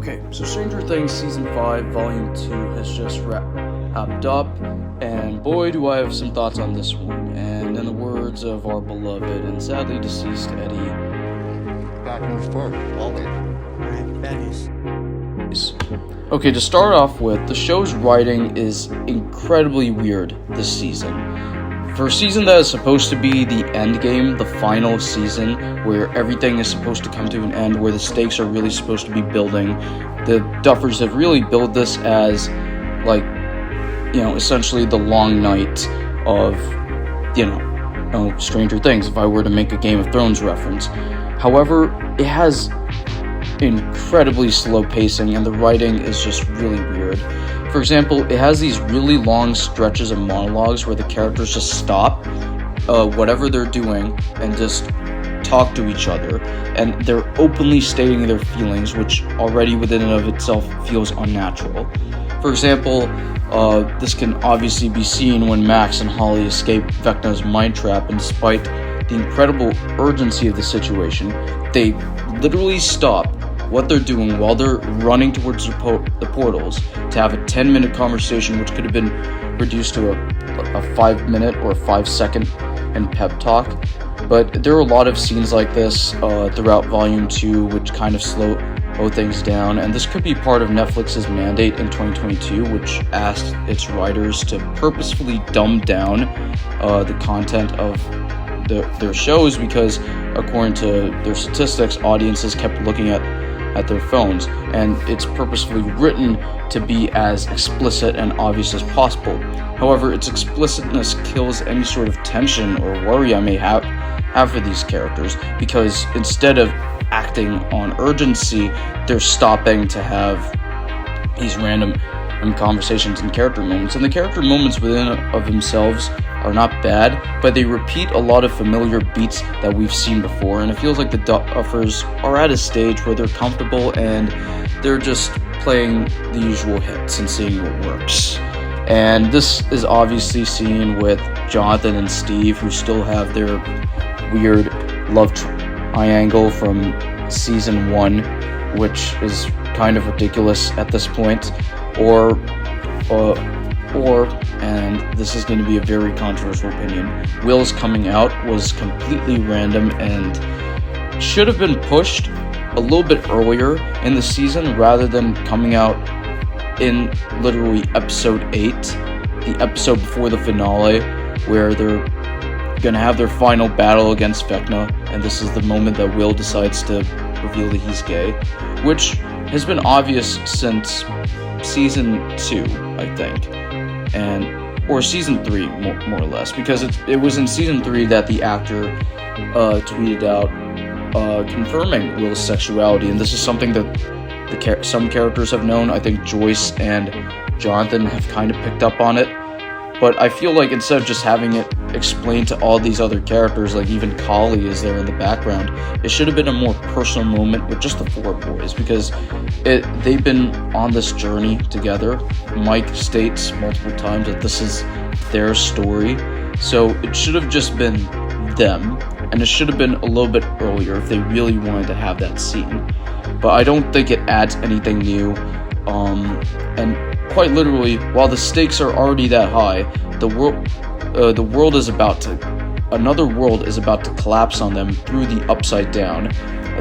Okay, so Stranger Things Season 5, Volume 2 has just wrapped up, and boy do I have some thoughts on this one. And in the words of our beloved and sadly deceased Eddie, back and forth, always. Right, Betty's. Okay, to start off with, the show's writing is incredibly weird this season. For a season that is supposed to be the end game, the final season, where everything is supposed to come to an end, where the stakes are really supposed to be building, the Duffers have really built this as, essentially the long night of, Stranger Things, if I were to make a Game of Thrones reference. However, it has incredibly slow pacing, and the writing is just really weird. For example, it has these really long stretches of monologues where the characters just stop whatever they're doing and just talk to each other, and they're openly stating their feelings, which already within and of itself feels unnatural. For example, this can obviously be seen when Max and Holly escape Vecna's mind trap, and despite the incredible urgency of the situation, they literally stop what they're doing while they're running towards the portals to have a 10-minute conversation, which could have been reduced to a 5-minute or 5-second and pep talk. But there are a lot of scenes like this throughout Volume 2, which kind of slow things down, and this could be part of Netflix's mandate in 2022, which asked its writers to purposefully dumb down the content of their shows, because according to their statistics, audiences kept looking at their phones, and it's purposefully written to be as explicit and obvious as possible. However, its explicitness kills any sort of tension or worry I may have for these characters, because instead of acting on urgency, they're stopping to have these random conversations and character moments. And the character moments within of themselves are not bad, but they repeat a lot of familiar beats that we've seen before, and it feels like the Duffers are at a stage where they're comfortable and they're just playing the usual hits and seeing what works. And this is obviously seen with Jonathan and Steve, who still have their weird love triangle from Season 1, which is kind of ridiculous at this point, or, and this is going to be a very controversial opinion, Will's coming out was completely random and should have been pushed a little bit earlier in the season rather than coming out in literally episode 8, the episode before the finale, where they're going to have their final battle against Vecna, and this is the moment that Will decides to reveal that he's gay, which has been obvious since Season 2, I think, or Season 3, more or less, because it was in Season 3 that the actor tweeted out confirming Will's sexuality, and this is something that some characters have known. I think Joyce and Jonathan have kind of picked up on it, but I feel like instead of just having it explained to all these other characters, like even Kali is there in the background, it should have been a more personal moment with just the four boys, because they've been on this journey together. Mike states multiple times that this is their story, so it should have just been them, and it should have been a little bit earlier if they really wanted to have that scene. But I don't think it adds anything new, and quite literally, while the stakes are already that high, another world is about to collapse on them through the Upside Down.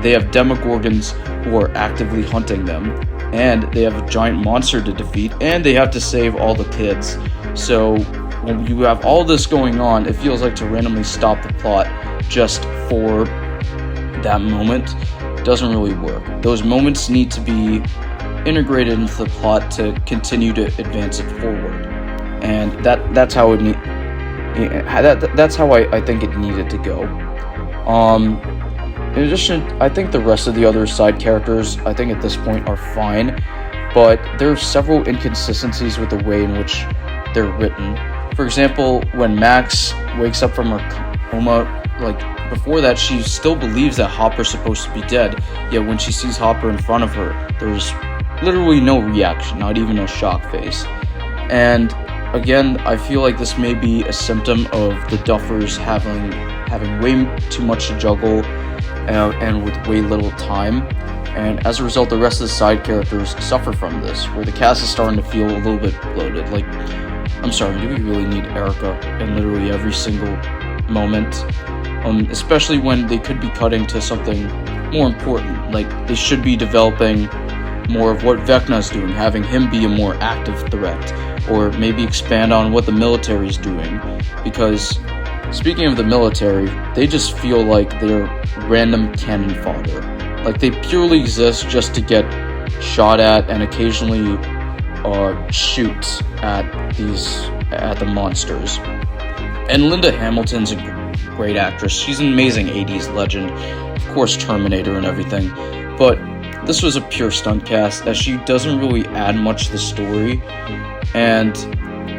They have Demogorgons who are actively hunting them, and they have a giant monster to defeat, and they have to save all the kids. So when you have all this going on, it feels like to randomly stop the plot just for that moment doesn't really work. Those moments need to be integrated into the plot to continue to advance it forward, and that's how I think it needed to go. In addition, I think the rest of the other side characters, I think at this point, are fine, but there are several inconsistencies with the way in which they're written. For example, when Max wakes up from her coma, before that, she still believes that Hopper's supposed to be dead, yet when she sees Hopper in front of her, there's literally no reaction, not even a shock face. And again, I feel like this may be a symptom of the Duffers having way too much to juggle and with way little time. And as a result, the rest of the side characters suffer from this, where the cast is starting to feel a little bit bloated. Like, I'm sorry, do we really need Erica in literally every single moment? Especially when they could be cutting to something more important. Like, they should be developing more of what Vecna's doing, having him be a more active threat, or maybe expand on what the military is doing. Because, speaking of the military, they just feel like they're random cannon fodder. Like, they purely exist just to get shot at and occasionally shoot at the monsters. And Linda Hamilton's a great actress. She's an amazing 80s legend. Of course, Terminator and everything. But this was a pure stunt cast, as she doesn't really add much to the story. And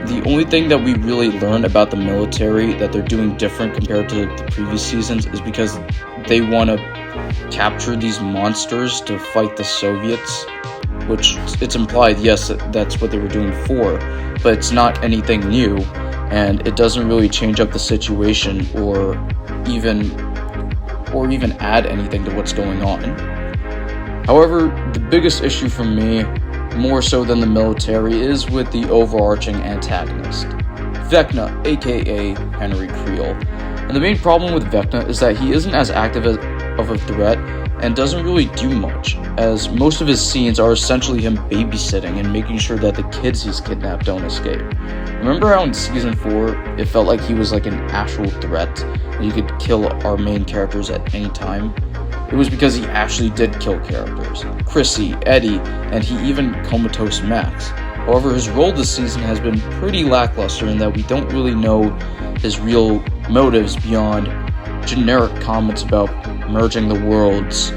the only thing that we really learn about the military that they're doing different compared to the previous seasons is because they want to capture these monsters to fight the Soviets, which it's implied, yes, that's what they were doing for, but it's not anything new, and it doesn't really change up the situation or even add anything to what's going on. However, the biggest issue for me, more so than the military, is with the overarching antagonist, Vecna, aka Henry Creel. And the main problem with Vecna is that he isn't as active of a threat and doesn't really do much, as most of his scenes are essentially him babysitting and making sure that the kids he's kidnapped don't escape. Remember how in Season 4, it felt like he was like an actual threat, and he could kill our main characters at any time? It was because he actually did kill characters, Chrissy, Eddie, and he even comatose Max. However, his role this season has been pretty lackluster in that we don't really know his real motives beyond generic comments about merging the worlds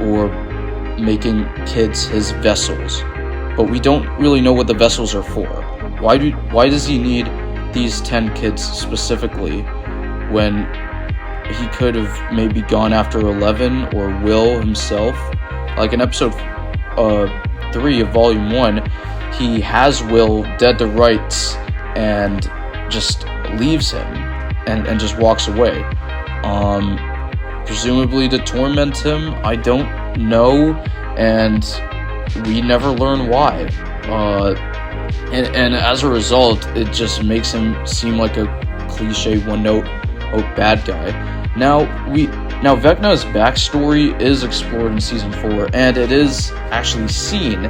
or making kids his vessels. But we don't really know what the vessels are for. Why does he need these 10 kids specifically when he could have maybe gone after 11 or Will himself? Like in episode 3 of Volume 1, he has Will dead to rights and just leaves him and just walks away. Presumably to torment him, I don't know, and we never learn why. And as a result, it just makes him seem like a cliche one-note bad guy. Now Vecna's backstory is explored in Season 4, and it is actually seen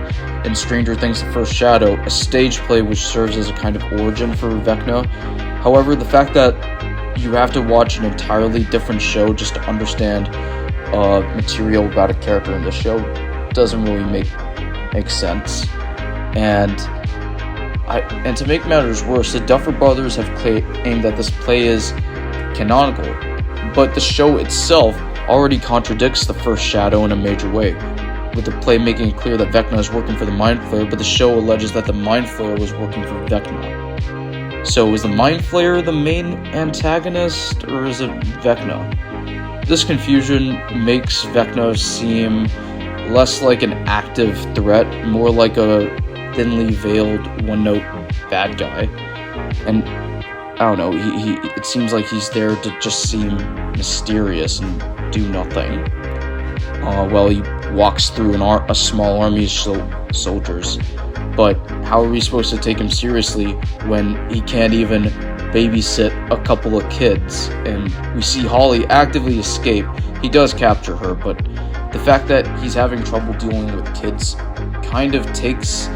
in Stranger Things: The First Shadow, a stage play which serves as a kind of origin for Vecna. However, the fact that you have to watch an entirely different show just to understand material about a character in the show doesn't really make sense. And to make matters worse, the Duffer Brothers have claimed that this play is canonical, but the show itself already contradicts The First Shadow in a major way, with the play making it clear that Vecna is working for the Mind Flayer, but the show alleges that the Mind Flayer was working for Vecna. So is the Mind Flayer the main antagonist, or is it Vecna? This confusion makes Vecna seem less like an active threat, more like a thinly veiled one-note bad guy. And I don't know, it seems like he's there to just seem mysterious and do nothing, while he walks through a small army of soldiers. But how are we supposed to take him seriously when he can't even babysit a couple of kids? And we see Holly actively escape. He does capture her, but the fact that he's having trouble dealing with kids kind of takes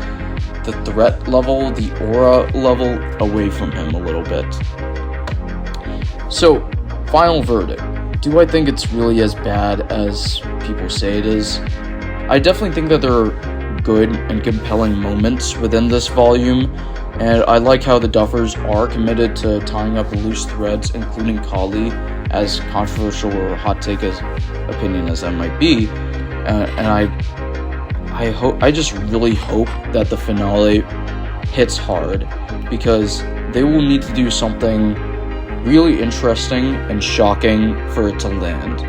the threat level, the aura level, away from him a little bit. So, final verdict. Do I think it's really as bad as people say it is? I definitely think that there are good and compelling moments within this volume, and I like how the Duffers are committed to tying up loose threads, including Kali, as controversial or hot take as opinion as that might be. And I just really hope that the finale hits hard, because they will need to do something really interesting and shocking for it to land.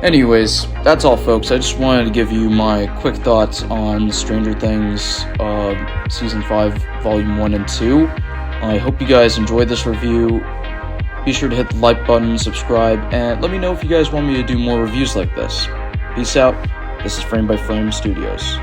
Anyways, that's all, folks. I just wanted to give you my quick thoughts on Stranger Things Season 5, Volume 1 and 2. I hope you guys enjoyed this review. Be sure to hit the like button, subscribe, and let me know if you guys want me to do more reviews like this. Peace out. This is Frame by Frame Studios.